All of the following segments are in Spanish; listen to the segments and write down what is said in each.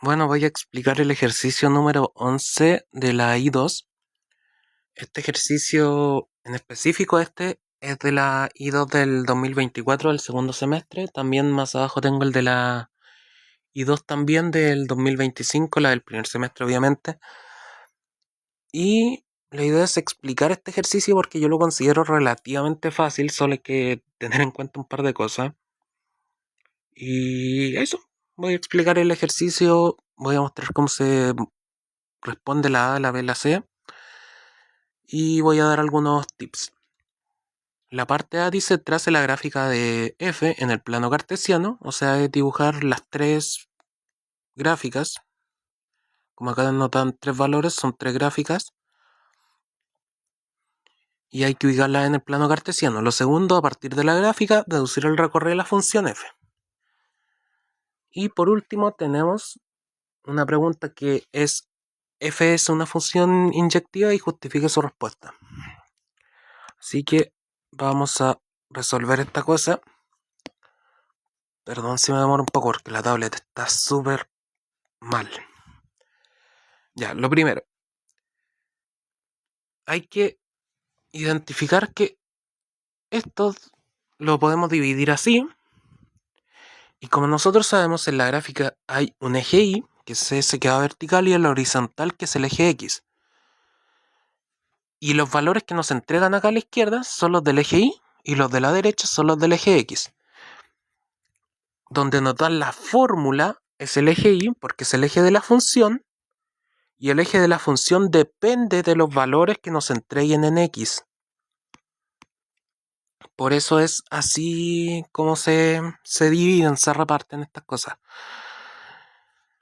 Bueno, voy a explicar el ejercicio número 11 de la I2. Este ejercicio en específico, es de la I2 del 2024, del segundo semestre. También más abajo tengo el de la I2 también del 2025, la del primer semestre obviamente. Y la idea es explicar este ejercicio porque yo lo considero relativamente fácil, solo hay que tener en cuenta un par de cosas. Y eso, voy a explicar el ejercicio, voy a mostrar cómo se responde la A, la B, la C. Y voy a dar algunos tips. La parte A dice: trace la gráfica de f en el plano cartesiano, o sea, es dibujar las tres gráficas. Como acá notan tres valores, son tres gráficas. Y hay que ubicarlas en el plano cartesiano. Lo segundo, a partir de la gráfica, deducir el recorrido de la función f. Y por último tenemos una pregunta que es: f es una función inyectiva y justifique su respuesta. Así que vamos a resolver esta cosa. Perdón si me demoro un poco porque la tablet está súper mal. Ya, lo primero. Hay que identificar que esto lo podemos dividir así. Y como nosotros sabemos, en la gráfica hay un eje Y, que es ese que va vertical, y el horizontal, que es el eje X. Y los valores que nos entregan acá a la izquierda son los del eje Y, y los de la derecha son los del eje X. Donde nos dan la fórmula es el eje Y, porque es el eje de la función, y el eje de la función depende de los valores que nos entreguen en X. Por eso es así como se dividen, se reparten estas cosas.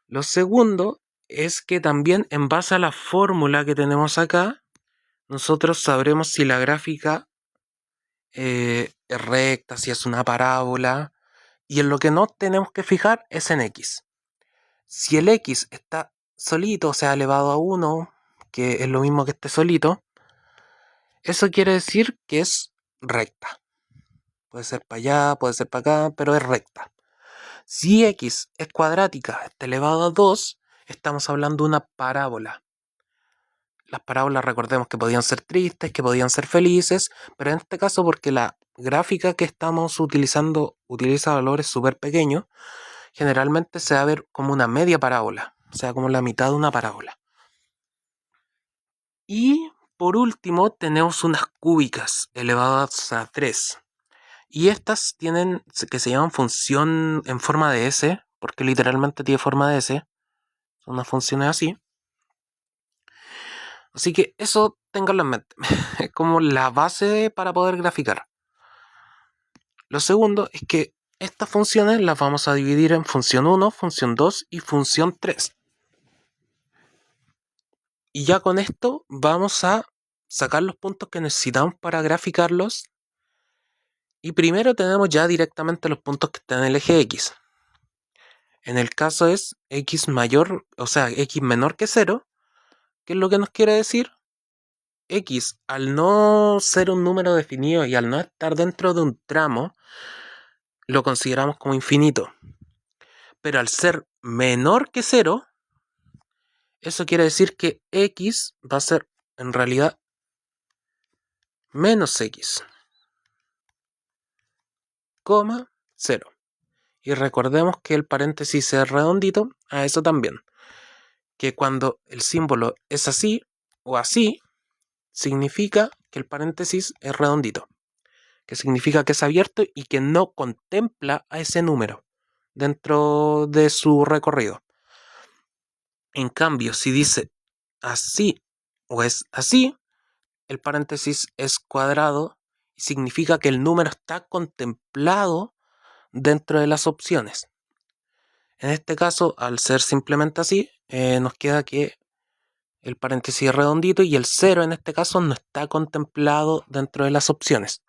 Lo segundo es que también, en base a la fórmula que tenemos acá, nosotros sabremos si la gráfica es recta, si es una parábola, y en lo que no tenemos que fijar es en X. Si el X está solito, o sea, elevado a 1, que es lo mismo que esté solito, eso quiere decir que es recta. Puede ser para allá, puede ser para acá, pero es recta. Si X es cuadrática, está elevado a 2, estamos hablando de una parábola. Las parábolas, recordemos que podían ser tristes, que podían ser felices, pero en este caso, porque la gráfica que estamos utilizando utiliza valores súper pequeños, generalmente se va a ver como una media parábola, o sea, como la mitad de una parábola. Y por último tenemos unas cúbicas elevadas a 3. Y estas tienen, que se llaman función en forma de S, porque literalmente tiene forma de S. Son unas funciones así. Así que eso tenganlo en mente. Es como la base para poder graficar. Lo segundo es que estas funciones las vamos a dividir en función 1, función 2 y función 3. Y ya con esto vamos a sacar los puntos que necesitamos para graficarlos. Y primero tenemos ya directamente los puntos que están en el eje X. En el caso es X mayor, o sea, X menor que 0. ¿Qué es lo que nos quiere decir? X, al no ser un número definido y al no estar dentro de un tramo, lo consideramos como infinito. Pero al ser menor que 0, eso quiere decir que X va a ser en realidad menos X, 0. Y recordemos que el paréntesis es redondito, a eso también. Que cuando el símbolo es así o así, significa que el paréntesis es redondito. Que significa que es abierto y que no contempla a ese número dentro de su recorrido. En cambio, si dice así o es así, el paréntesis es cuadrado y significa que el número está contemplado dentro de las opciones. En este caso, al ser simplemente así, nos queda que el paréntesis es redondito y el 0 en este caso no está contemplado dentro de las opciones.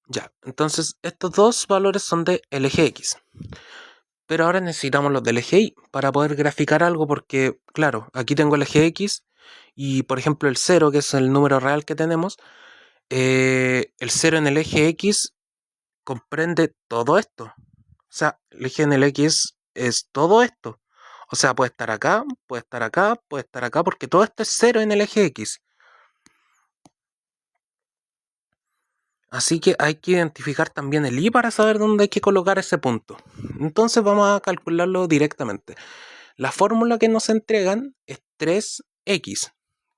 Ya, entonces estos dos valores son del eje X. Pero ahora necesitamos los del eje Y para poder graficar algo porque, claro, aquí tengo el eje X y, por ejemplo, el 0, que es el número real que tenemos, el 0 en el eje X comprende todo esto. O sea, el eje en el X es todo esto. O sea, puede estar acá, puede estar acá, puede estar acá, porque todo esto es 0 en el eje X. Así que hay que identificar también el Y para saber dónde hay que colocar ese punto. Entonces vamos a calcularlo directamente. La fórmula que nos entregan es 3x,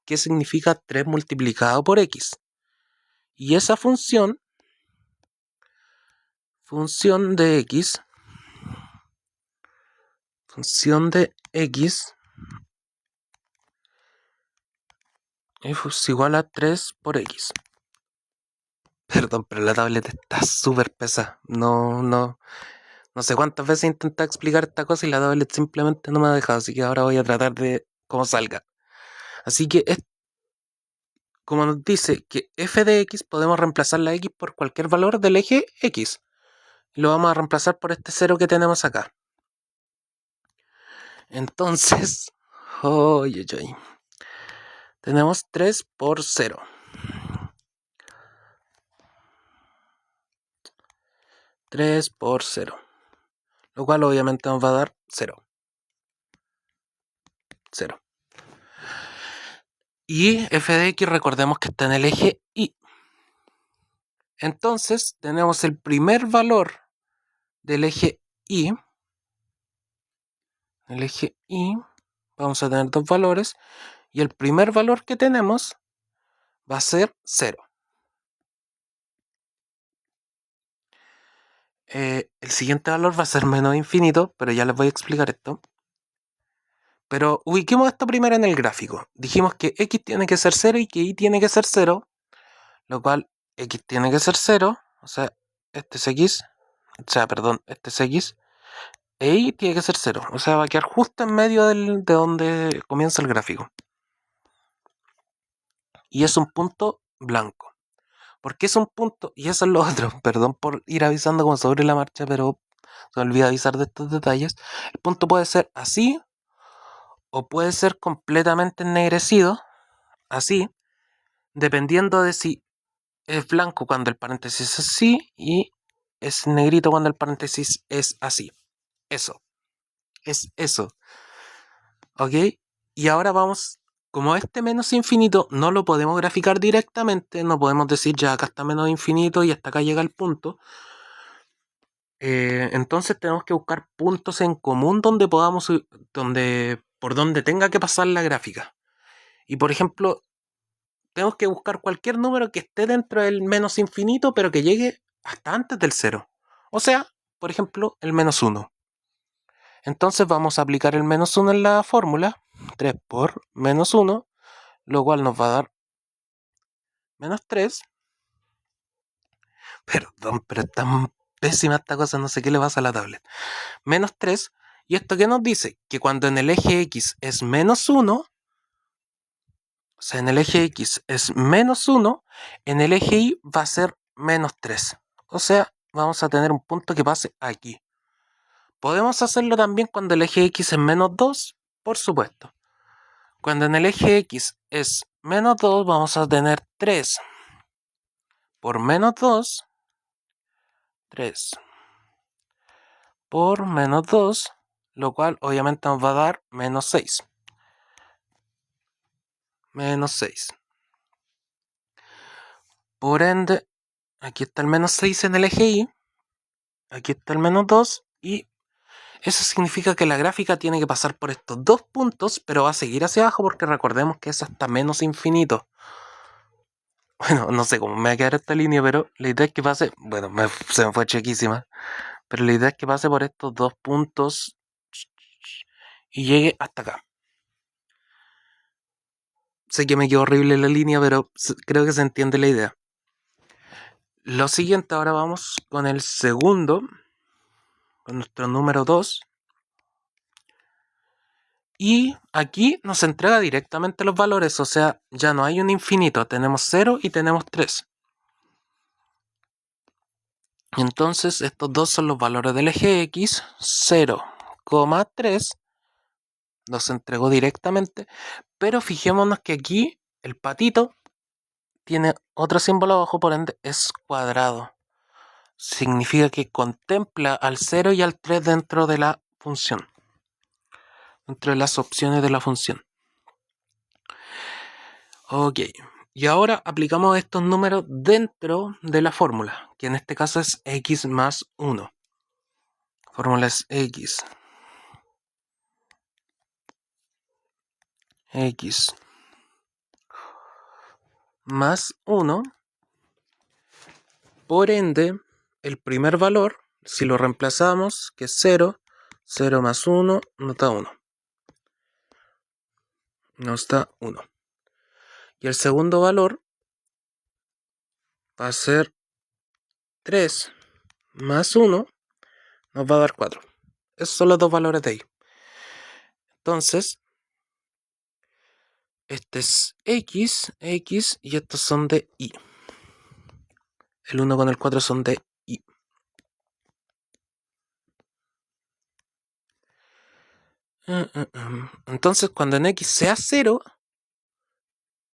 que significa 3 multiplicado por x. Y esa función de x, es igual a 3 por x. Perdón, pero la tableta está súper pesada. No sé cuántas veces he intentado explicar esta cosa y la tablet simplemente no me ha dejado. Así que ahora voy a tratar de cómo salga. Así que como nos dice que f de x podemos reemplazar la x por cualquier valor del eje x. Y lo vamos a reemplazar por este 0 que tenemos acá. Entonces, tenemos 3 por 0. 3 por 0. Lo cual obviamente nos va a dar 0. 0. Y f de x recordemos que está en el eje y. Entonces tenemos el primer valor del eje y. El eje y. Vamos a tener dos valores. Y el primer valor que tenemos va a ser 0. El siguiente valor va a ser menos infinito, pero ya les voy a explicar esto. Pero ubiquemos esto primero en el gráfico. Dijimos que x tiene que ser 0 y que y tiene que ser 0, lo cual x tiene que ser 0, o sea, este es x, este es x, e y tiene que ser 0, o sea, va a quedar justo en medio de donde comienza el gráfico. Y es un punto blanco. ¿Por qué es un punto? Y eso es lo otro. Perdón por ir avisando como sobre la marcha, pero se me olvida avisar de estos detalles. El punto puede ser así o puede ser completamente ennegrecido, así, dependiendo de si es blanco cuando el paréntesis es así y es negrito cuando el paréntesis es así. Eso. Es eso. ¿Ok? Y ahora vamos, como este menos infinito no lo podemos graficar directamente, no podemos decir ya acá está menos infinito y hasta acá llega el punto. Entonces tenemos que buscar puntos en común donde podamos, por donde tenga que pasar la gráfica. Y por ejemplo, tenemos que buscar cualquier número que esté dentro del menos infinito, pero que llegue hasta antes del 0. O sea, por ejemplo, el menos 1. Entonces vamos a aplicar el menos 1 en la fórmula. 3 por menos 1, lo cual nos va a dar menos 3. Perdón, pero es tan pésima esta cosa, no sé qué le pasa a la tablet. Menos 3. ¿Y esto qué nos dice? Que cuando en el eje X es menos 1, o sea, en el eje X es menos 1, en el eje Y va a ser menos 3. O sea, vamos a tener un punto que pase aquí. ¿Podemos hacerlo también cuando el eje X es menos 2? Por supuesto. Cuando en el eje X es menos 2, vamos a tener 3 por menos 2. 3 por menos 2, lo cual obviamente nos va a dar menos 6. Menos 6. Por ende, aquí está el menos 6 en el eje Y, aquí está el menos 2 y eso significa que la gráfica tiene que pasar por estos dos puntos, pero va a seguir hacia abajo porque recordemos que es hasta menos infinito. Bueno, no sé cómo me va a quedar esta línea, pero la idea es que pase, bueno, se me fue chequísima, pero la idea es que pase por estos dos puntos y llegue hasta acá. Sé que me quedó horrible la línea, pero creo que se entiende la idea. Lo siguiente, ahora vamos con el segundo, con nuestro número 2. Y aquí nos entrega directamente los valores, o sea, ya no hay un infinito, tenemos 0 y tenemos 3. Entonces, estos dos son los valores del eje X, 0,3. Nos entregó directamente, pero fijémonos que aquí el patito tiene otro símbolo abajo, por ende es cuadrado. Significa que contempla al 0 y al 3 dentro de la función. entre las opciones de la función. Ok, y ahora aplicamos estos números dentro de la fórmula, que en este caso es x más 1. Fórmula es x más 1. Por ende, el primer valor, si lo reemplazamos, que es 0, 0 más 1 nos da 1. Nos da 1. Y el segundo valor va a ser 3 más 1 nos va a dar 4. Esos son los dos valores de ahí. Entonces, este es x y estos son de y. El 1 con el 4 son de y. Entonces, cuando en x sea 0,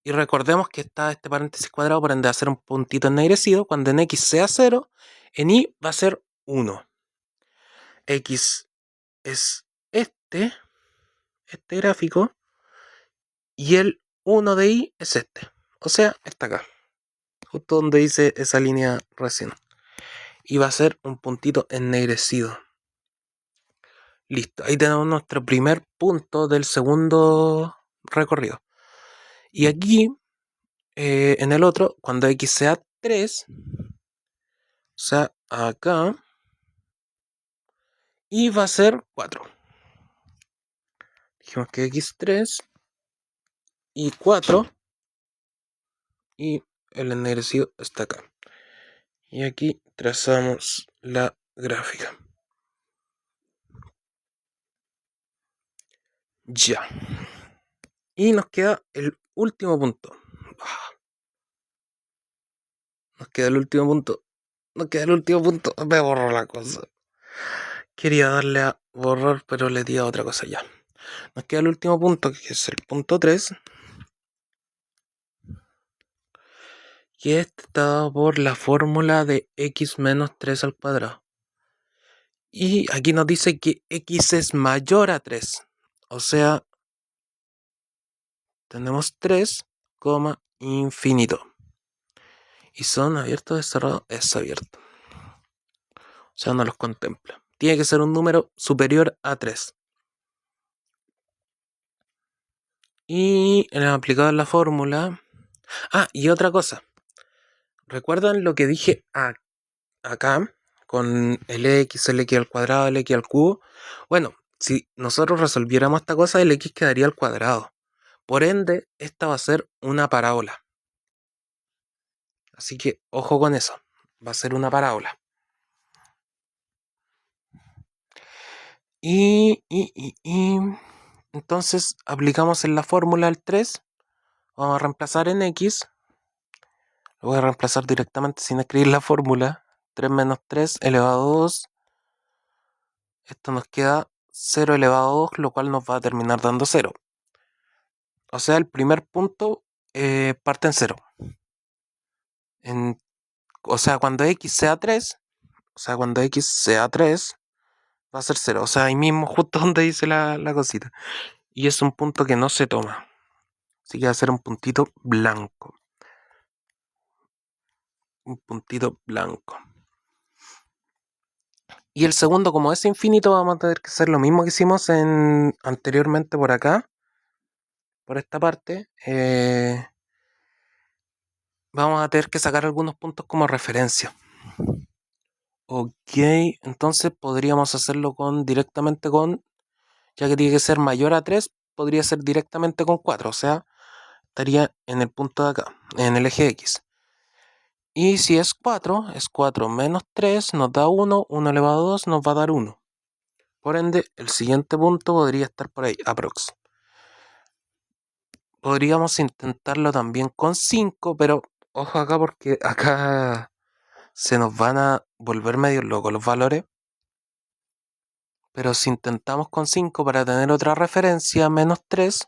y recordemos que está este paréntesis cuadrado, por ende va a ser un puntito ennegrecido, cuando en x sea 0, en y va a ser 1. X es este gráfico, y el 1 de y es este. O sea, está acá, justo donde dice esa línea recién. Y va a ser un puntito ennegrecido. Listo, ahí tenemos nuestro primer punto del segundo recorrido. Y aquí, en el otro, cuando x sea 3, o sea, acá, y va a ser 4. Dijimos que x3 y 4, y el ennegrecido está acá. Y aquí trazamos la gráfica. Ya. Y nos queda el último punto. Nos queda el último punto. Me borró la cosa. Quería darle a borrar, pero le di a otra cosa ya. Nos queda el último punto, que es el punto 3. Y este está dado por la fórmula de x menos 3 al cuadrado. Y aquí nos dice que x es mayor a 3. O sea, tenemos 3, infinito. Y son abiertos o cerrados, es abierto. O sea, no los contempla. Tiene que ser un número superior a 3. Y en el aplicado en la fórmula. Ah, y otra cosa. ¿Recuerdan lo que dije acá? Con el x, el x al cuadrado, el x al cubo. Bueno, si nosotros resolviéramos esta cosa, el x quedaría al cuadrado. Por ende, esta va a ser una parábola. Así que ojo con eso. Va a ser una parábola. Y entonces aplicamos en la fórmula el 3. Vamos a reemplazar en x. Lo voy a reemplazar directamente sin escribir la fórmula. 3 menos 3 elevado a 2. Esto nos queda 0 elevado a 2, lo cual nos va a terminar dando 0. O sea, el primer punto parte en 0. O sea, cuando x sea 3, va a ser 0. O sea, ahí mismo, justo donde dice la cosita. Y es un punto que no se toma. Así que va a ser un puntito blanco. Un puntito blanco. Y el segundo, como es infinito, vamos a tener que hacer lo mismo que hicimos anteriormente por acá. Por esta parte. Vamos a tener que sacar algunos puntos como referencia. Ok, entonces podríamos hacerlo directamente con, ya que tiene que ser mayor a 3, podría ser directamente con 4, o sea, estaría en el punto de acá, en el eje X. Y si es 4 menos 3 nos da 1, 1 elevado a 2 nos va a dar 1. Por ende, el siguiente punto podría estar por ahí, aprox. Podríamos intentarlo también con 5, pero ojo acá porque acá se nos van a volver medio locos los valores. Pero si intentamos con 5 para tener otra referencia, menos 3,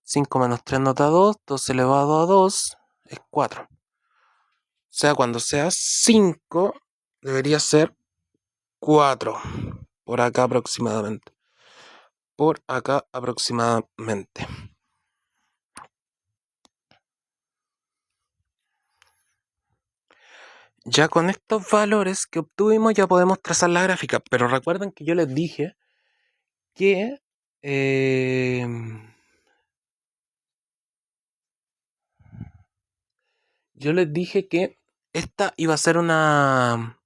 5 menos 3 nos da 2, 2 elevado a 2 es 4. O sea, cuando sea 5, debería ser 4, por acá aproximadamente. por acá aproximadamente. Ya con estos valores que obtuvimos ya podemos trazar la gráfica, pero recuerden que yo les dije que esta iba a ser una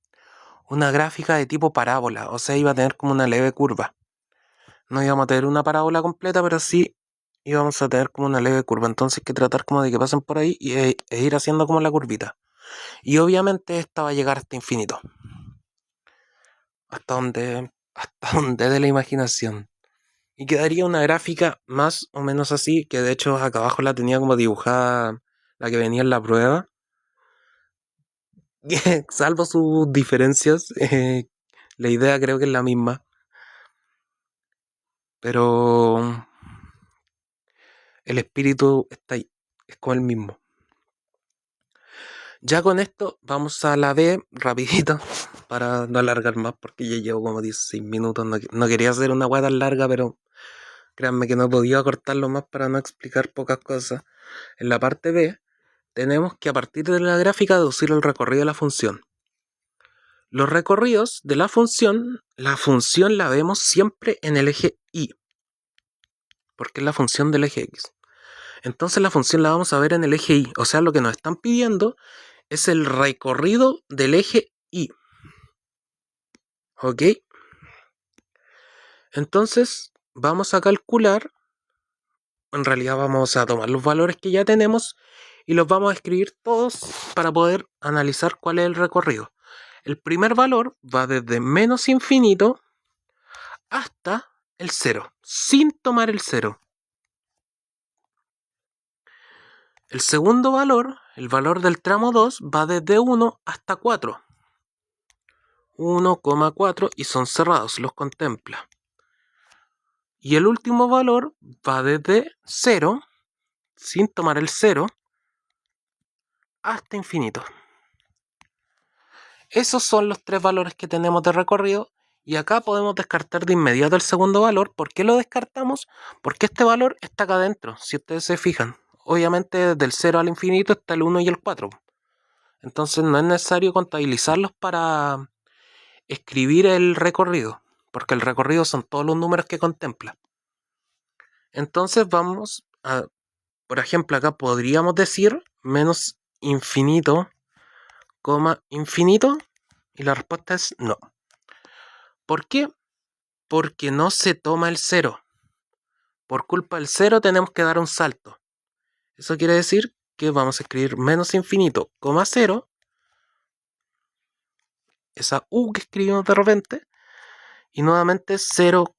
gráfica de tipo parábola, o sea, iba a tener como una leve curva. No íbamos a tener una parábola completa, pero sí íbamos a tener como una leve curva. Entonces hay que tratar como de que pasen por ahí e ir haciendo como la curvita. Y obviamente esta va a llegar hasta infinito. Hasta donde dé la imaginación. Y quedaría una gráfica más o menos así, que de hecho acá abajo la tenía como dibujada, la que venía en la prueba. Salvo sus diferencias, la idea creo que es la misma. Pero el espíritu está ahí, es como el mismo. Ya con esto vamos a la B rapidito para no alargar más porque ya llevo como 16 minutos. No quería hacer una hueá tan larga, pero créanme que no podía cortarlo más para no explicar pocas cosas. En la parte B tenemos que a partir de la gráfica deducir el recorrido de la función. Los recorridos de la función la vemos siempre en el eje Y, porque es la función del eje X. Entonces la función la vamos a ver en el eje Y, o sea, lo que nos están pidiendo es el recorrido del eje Y. ¿Ok? Entonces vamos a calcular, en realidad vamos a tomar los valores que ya tenemos y los vamos a escribir todos para poder analizar cuál es el recorrido. El primer valor va desde menos infinito hasta el 0, sin tomar el 0. El segundo valor, el valor del tramo 2, va desde 1 hasta 4. 1,4 y son cerrados, los contempla. Y el último valor va desde 0, sin tomar el 0, hasta infinito. Esos son los tres valores que tenemos de recorrido y acá podemos descartar de inmediato el segundo valor. ¿Por qué lo descartamos? Porque este valor está acá adentro, si ustedes se fijan. Obviamente del 0 al infinito está el 1 y el 4. Entonces no es necesario contabilizarlos para escribir el recorrido, porque el recorrido son todos los números que contempla. Entonces vamos a, por ejemplo, acá podríamos decir menos infinito, infinito, y la respuesta es no. ¿Por qué? Porque no se toma el 0. Por culpa del 0 tenemos que dar un salto. Eso quiere decir que vamos a escribir menos infinito, 0, esa U que escribimos de repente, y nuevamente 0,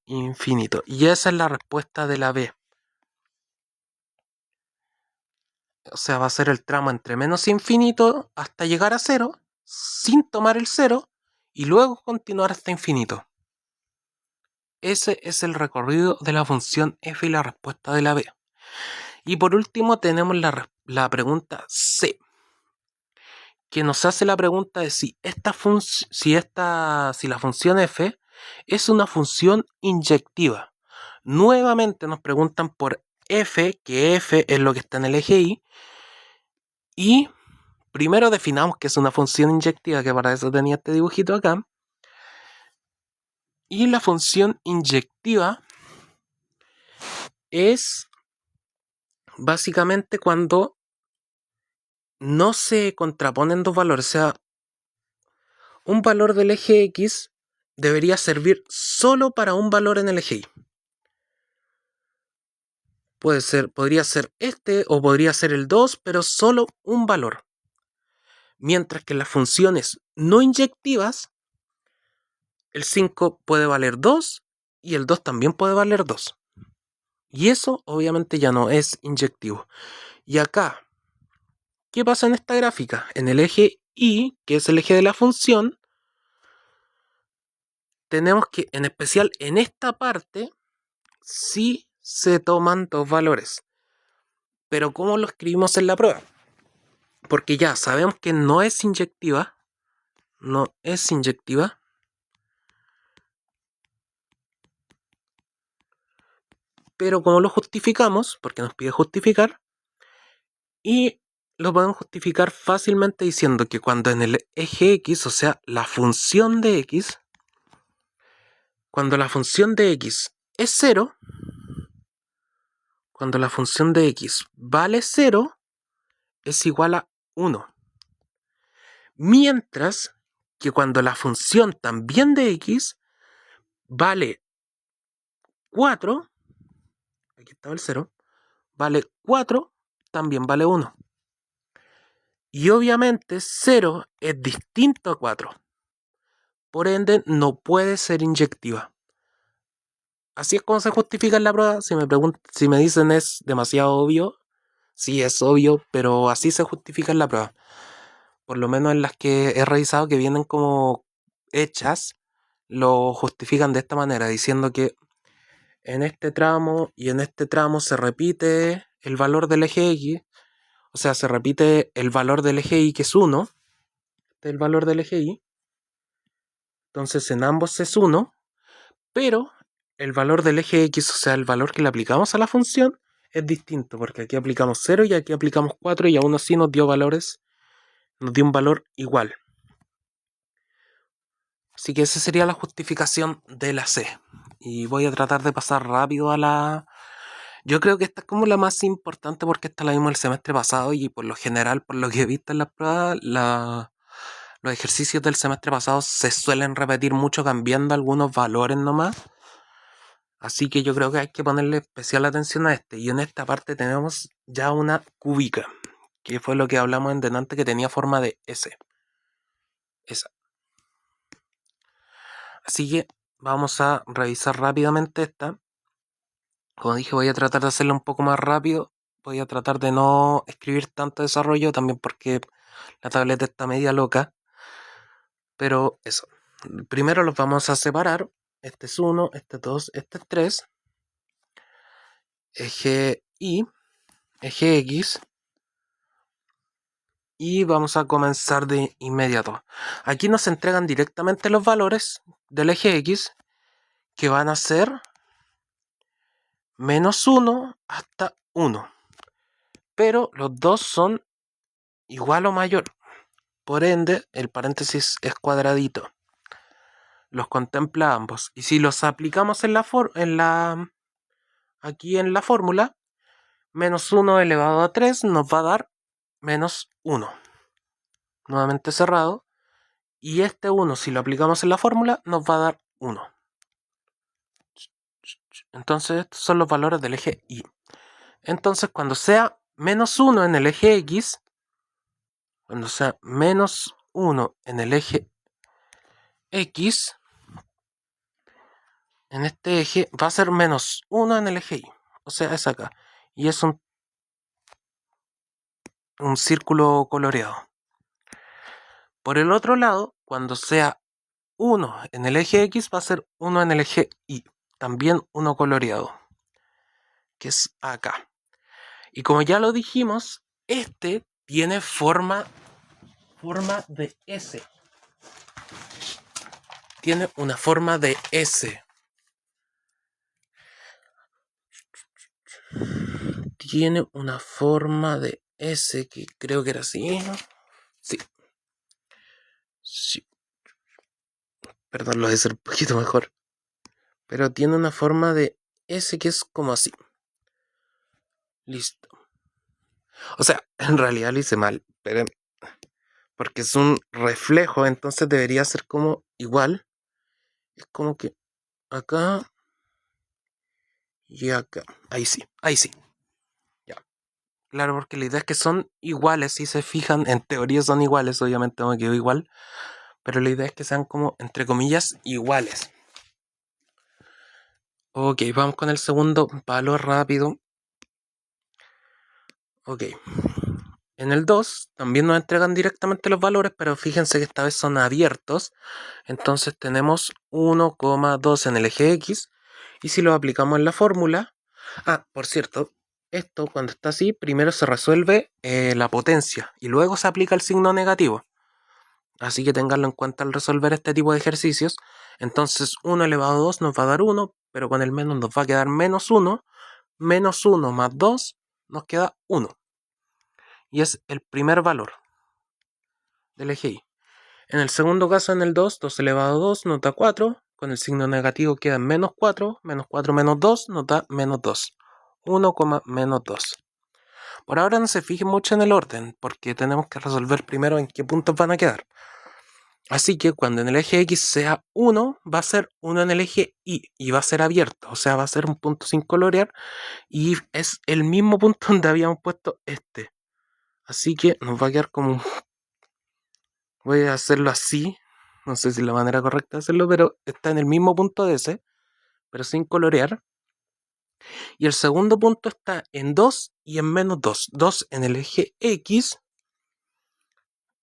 infinito. Y esa es la respuesta de la B. O sea, va a ser el tramo entre menos infinito hasta llegar a 0, sin tomar el 0, y luego continuar hasta infinito. Ese es el recorrido de la función f y la respuesta de la B. Y por último tenemos la pregunta C, que nos hace la pregunta de si la función f es una función inyectiva. Nuevamente nos preguntan por f, que f es lo que está en el eje Y, y primero definamos que es una función inyectiva, que para eso tenía este dibujito acá. Y la función inyectiva es básicamente cuando no se contraponen dos valores. O sea, un valor del eje X debería servir solo para un valor en el eje Y. Podría ser este o podría ser el 2, pero solo un valor. Mientras que en las funciones no inyectivas, el 5 puede valer 2 y el 2 también puede valer 2. Y eso obviamente ya no es inyectivo. Y acá, ¿qué pasa en esta gráfica? En el eje Y, que es el eje de la función, tenemos que, en especial en esta parte, sí se toman dos valores. Pero ¿cómo lo escribimos en la prueba? Porque ya sabemos que no es inyectiva. No es inyectiva. pero como lo justificamos, porque nos pide justificar, y lo podemos justificar fácilmente diciendo que cuando en el eje X, o sea, la función de X, cuando la función de X es 0, cuando la función de X vale 0, es igual a 1. Mientras que cuando la función también de X vale 4, aquí estaba el 0, vale 4, también vale 1. Y obviamente 0 es distinto a 4. Por ende, no puede ser inyectiva. Así es como se justifica en la prueba. Si me dicen es demasiado obvio, sí es obvio, pero así se justifica en la prueba. Por lo menos en las que he revisado que vienen como hechas, lo justifican de esta manera, diciendo que en este tramo y en este tramo se repite el valor del eje X, o sea, se repite el valor del eje Y, que es 1, este es el valor del eje Y, entonces en ambos es 1, pero el valor del eje X, o sea, el valor que le aplicamos a la función, es distinto, porque aquí aplicamos 0 y aquí aplicamos 4 y aún así nos dio un valor igual. Así que esa sería la justificación de la C. Y voy a tratar de pasar rápido a la... Yo creo que esta es como la más importante porque esta la vimos el semestre pasado y por lo general, por lo que he visto en las pruebas, los ejercicios del semestre pasado se suelen repetir mucho cambiando algunos valores nomás. Así que yo creo que hay que ponerle especial atención a este. Y en esta parte tenemos ya una cúbica, que fue lo que hablamos en delante, que tenía forma de S. Esa. Así que vamos a revisar rápidamente esta. Como dije, voy a tratar de hacerlo un poco más rápido. Voy a tratar de no escribir tanto desarrollo, también porque la tableta está media loca. Pero eso. Primero los vamos a separar. Este es 1, este es 2, este es 3. Eje Y, eje X. Y vamos a comenzar de inmediato. Aquí nos entregan directamente los valores del eje X, que van a ser menos 1 hasta 1. Pero los dos son igual o mayor. Por ende, el paréntesis es cuadradito. Los contempla ambos. Y si los aplicamos aquí en la fórmula, menos 1 elevado a 3 nos va a dar menos 1. Nuevamente cerrado. Y este 1, si lo aplicamos en la fórmula, nos va a dar 1. Entonces, estos son los valores del eje Y. Entonces, cuando sea menos 1 en el eje X, cuando sea menos 1 en el eje X, en este eje va a ser menos 1 en el eje Y. O sea, es acá. Y es un círculo coloreado. Por el otro lado, cuando sea 1 en el eje X, va a ser 1 en el eje Y. También uno coloreado, que es acá. Y como ya lo dijimos, este tiene forma de S. Tiene una forma de S. Tiene una forma de S que creo que era así, ¿no? Sí. Sí. Perdón, lo voy a hacer un poquito mejor. Pero tiene una forma de S que es como así. Listo. O sea, en realidad lo hice mal, pero porque es un reflejo, entonces debería ser como igual. Es como que acá y acá. Ahí sí, ahí sí. Ya. Claro, porque la idea es que son iguales, si se fijan, en teoría son iguales, obviamente no me quedó igual, pero la idea es que sean como, entre comillas, iguales. Ok, vamos con el segundo valor rápido. Ok. En el 2 también nos entregan directamente los valores, pero fíjense que esta vez son abiertos. Entonces tenemos 1,2 en el eje X. Y si lo aplicamos en la fórmula... Ah, por cierto, esto cuando está así, primero se resuelve la potencia y luego se aplica el signo negativo. Así que tenganlo en cuenta al resolver este tipo de ejercicios. Entonces 1 elevado a 2 nos va a dar 1, pero con el menos nos va a quedar menos 1. menos 1 más 2 nos queda 1. Y es el primer valor del eje Y. En el segundo caso, en el 2, 2 elevado a 2 nos da 4. Con el signo negativo queda menos 4. Menos 4 menos 2 nos da menos 2. 1, menos 2. Por ahora no se fijen mucho en el orden, porque tenemos que resolver primero en qué puntos van a quedar. Así que cuando en el eje X sea 1, va a ser 1 en el eje Y va a ser abierto, o sea, va a ser un punto sin colorear y es el mismo punto donde habíamos puesto este. Así que nos va a quedar como... Voy a hacerlo así, no sé si es la manera correcta de hacerlo, pero está en el mismo punto de ese, pero sin colorear. Y el segundo punto está en 2 y en menos 2. 2 en el eje X,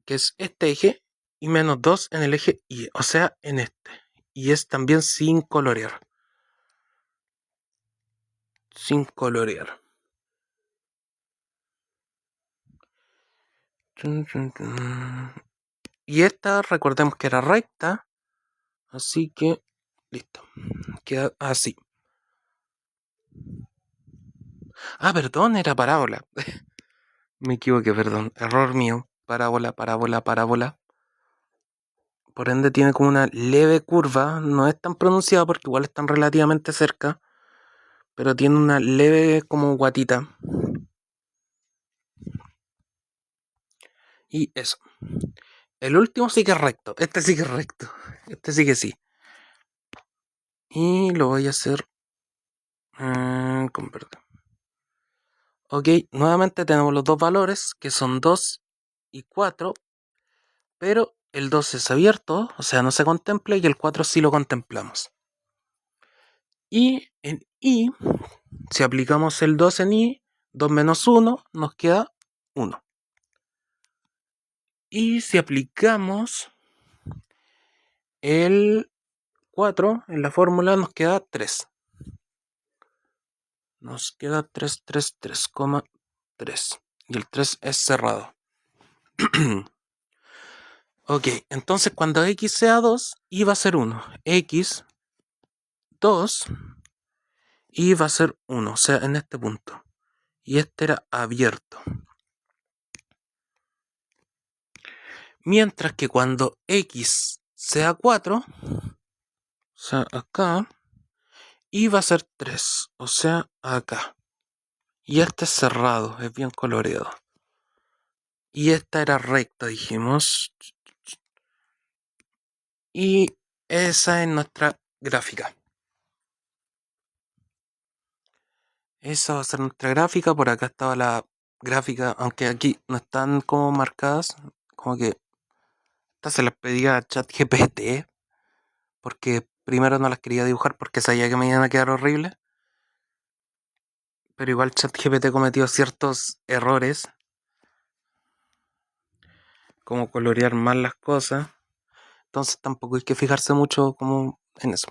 que es este eje, y menos 2 en el eje Y, o sea, en este. Y es también sin colorear. Sin colorear. Y esta, recordemos que era recta, así que, listo. Queda así. Ah, perdón, era parábola. Me equivoqué, perdón. Error mío. Parábola, parábola, parábola. Por ende tiene como una leve curva. No es tan pronunciada porque igual están relativamente cerca. Pero tiene una leve como guatita. Y eso. El último sí que es recto. Este sí que es recto. Este sí que sí. Y lo voy a hacer con perdón. Ok, nuevamente tenemos los dos valores que son 2 y 4. Pero el 2 es abierto, o sea, no se contempla y el 4 sí lo contemplamos. Y en Y, si aplicamos el 2 en Y, 2 menos 1 nos queda 1. Y si aplicamos el 4 en la fórmula nos queda 3. Nos queda 3, 3, 3,3. Y el 3 es cerrado. Ok, entonces cuando X sea 2, Y va a ser 1. X, 2, Y va a ser 1, o sea, en este punto. Y este era abierto. Mientras que cuando X sea 4, o sea, acá, Y va a ser 3, o sea, acá. Y este es cerrado, es bien coloreado. Y esta era recta, dijimos. Y esa es nuestra gráfica. Esa va a ser nuestra gráfica. Por acá estaba la gráfica, aunque aquí no están como marcadas. Como que esta se las pedía a ChatGPT. Porque primero no las quería dibujar porque sabía que me iban a quedar horribles. Pero igual ChatGPT cometió ciertos errores. Como colorear mal las cosas. Entonces tampoco hay que fijarse mucho como en eso.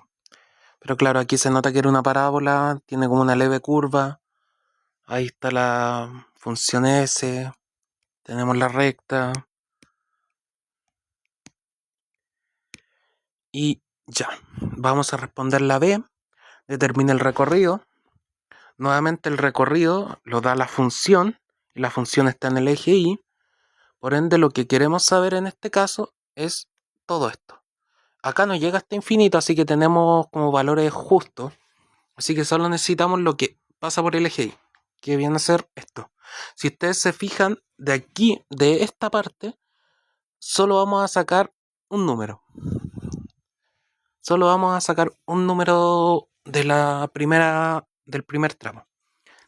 Pero claro, aquí se nota que era una parábola. Tiene como una leve curva. Ahí está la función S. Tenemos la recta. Y ya. Vamos a responder la B. Determina el recorrido. Nuevamente el recorrido lo da la función. Y la función está en el eje Y. Por ende, lo que queremos saber en este caso es todo esto. Acá no llega hasta infinito, así que tenemos como valores justos. Así que solo necesitamos lo que pasa por el eje Y, que viene a ser esto. Si ustedes se fijan, de aquí, de esta parte, solo vamos a sacar un número. Solo vamos a sacar un número de del primer tramo.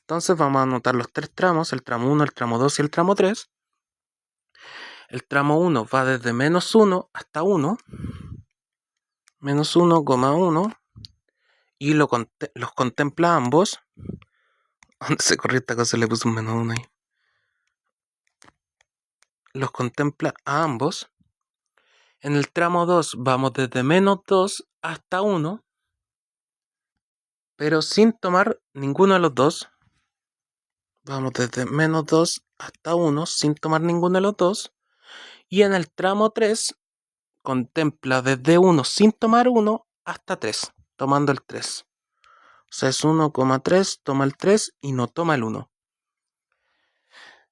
Entonces vamos a anotar los tres tramos, el tramo 1, el tramo 2 y el tramo 3. El tramo 1 va desde menos 1 hasta 1. Menos 1,1. Y los contempla ambos. ¿Dónde se corrió esta cosa? Le puse un menos 1 ahí. Los contempla a ambos. En el tramo 2 vamos desde menos 2 hasta 1. Pero sin tomar ninguno de los dos. Vamos desde menos 2 hasta 1 sin tomar ninguno de los dos. Y en el tramo 3 contempla desde 1 sin tomar 1 hasta 3, tomando el 3. sea, es 1,3, toma el 3 y no toma el 1.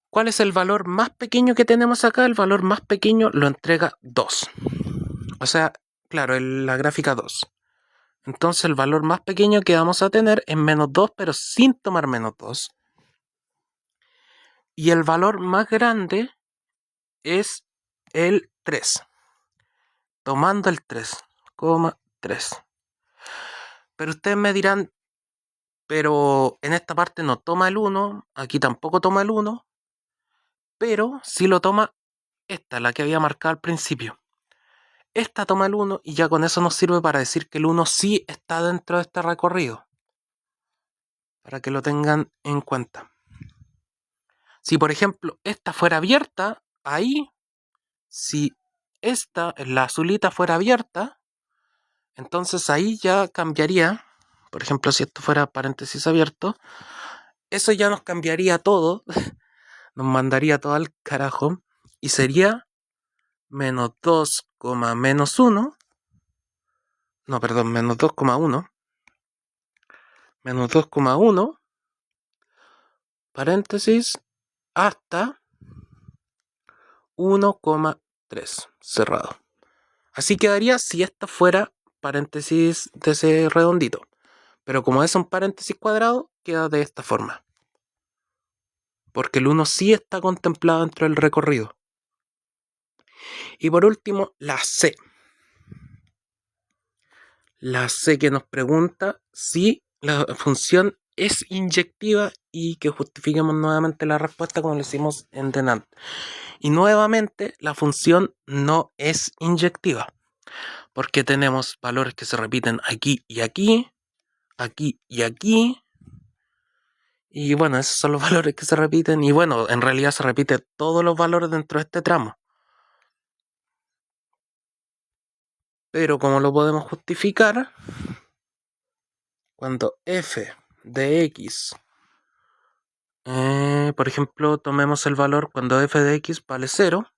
¿Cuál es el valor más pequeño que tenemos acá? El valor más pequeño lo entrega 2. O sea, claro, la gráfica 2. Entonces el valor más pequeño que vamos a tener es menos 2, pero sin tomar menos 2. Y el valor más grande es el 3. Tomando el 3,3. Pero ustedes me dirán, pero en esta parte no toma el 1, aquí tampoco toma el 1, pero sí lo toma esta, la que había marcado al principio. Esta toma el 1 y ya con eso nos sirve para decir que el 1 sí está dentro de este recorrido. Para que lo tengan en cuenta. Si por ejemplo esta fuera abierta, ahí, si esta, la azulita fuera abierta, entonces ahí ya cambiaría. Por ejemplo, si esto fuera paréntesis abierto, eso ya nos cambiaría todo. Nos mandaría todo al carajo. Y sería menos 2, menos 1. No, perdón, menos 2,1. Menos 2,1. Paréntesis. Hasta 1,3. Cerrado. Así quedaría si esto fuera paréntesis de ese redondito. Pero como es un paréntesis cuadrado, queda de esta forma. Porque el 1 sí está contemplado dentro del recorrido. Y por último, la C. La C que nos pregunta si la función es inyectiva y que justifiquemos nuevamente la respuesta como lo hicimos en Denant. Y nuevamente la función no es inyectiva. Porque tenemos valores que se repiten aquí y aquí, aquí y aquí. Y bueno, esos son los valores que se repiten. Y bueno, en realidad se repiten todos los valores dentro de este tramo. Pero como lo podemos justificar, cuando f de x, por ejemplo, tomemos el valor cuando f de x vale 0.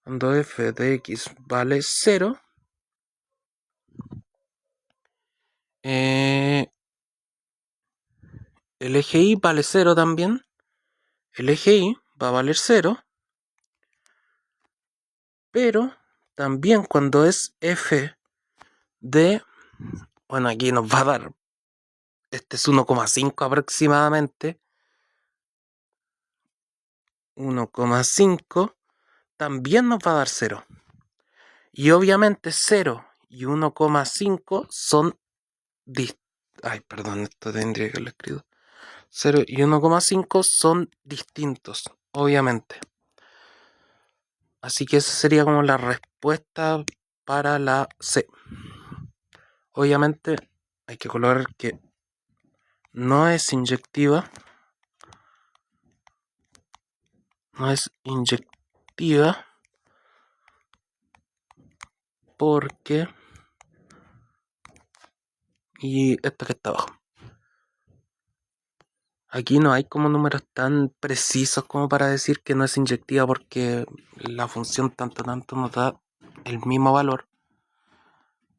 Cuando f de x vale 0, el eje y vale 0 también. El eje y va a valer 0. Pero también cuando es f de... Bueno, aquí nos va a dar... Este es 1,5 aproximadamente. 1,5 también nos va a dar 0. Y obviamente 0 y 1,5 son... Ay, perdón, esto tendría que haberlo escrito. 0 y 1,5 son distintos, obviamente. Así que esa sería como la respuesta para la C. Obviamente hay que colocar que no es inyectiva. No es inyectiva porque... Y esta que está abajo. Aquí no hay como números tan precisos como para decir que no es inyectiva porque la función tanto nos da el mismo valor.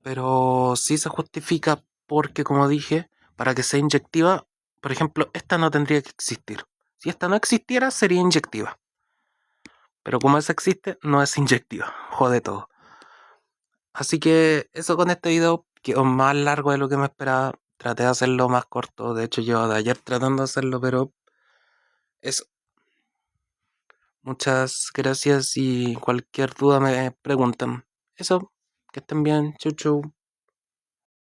Pero sí se justifica porque, como dije, para que sea inyectiva, por ejemplo, esta no tendría que existir. Si esta no existiera, sería inyectiva. Pero como esa existe, no es inyectiva. Jode todo. Así que eso con este video, quedó más largo de lo que me esperaba. Traté de hacerlo más corto. De hecho, llevo de ayer tratando de hacerlo, pero eso. Muchas gracias y cualquier duda me preguntan. Eso, que estén bien. Chau, chau.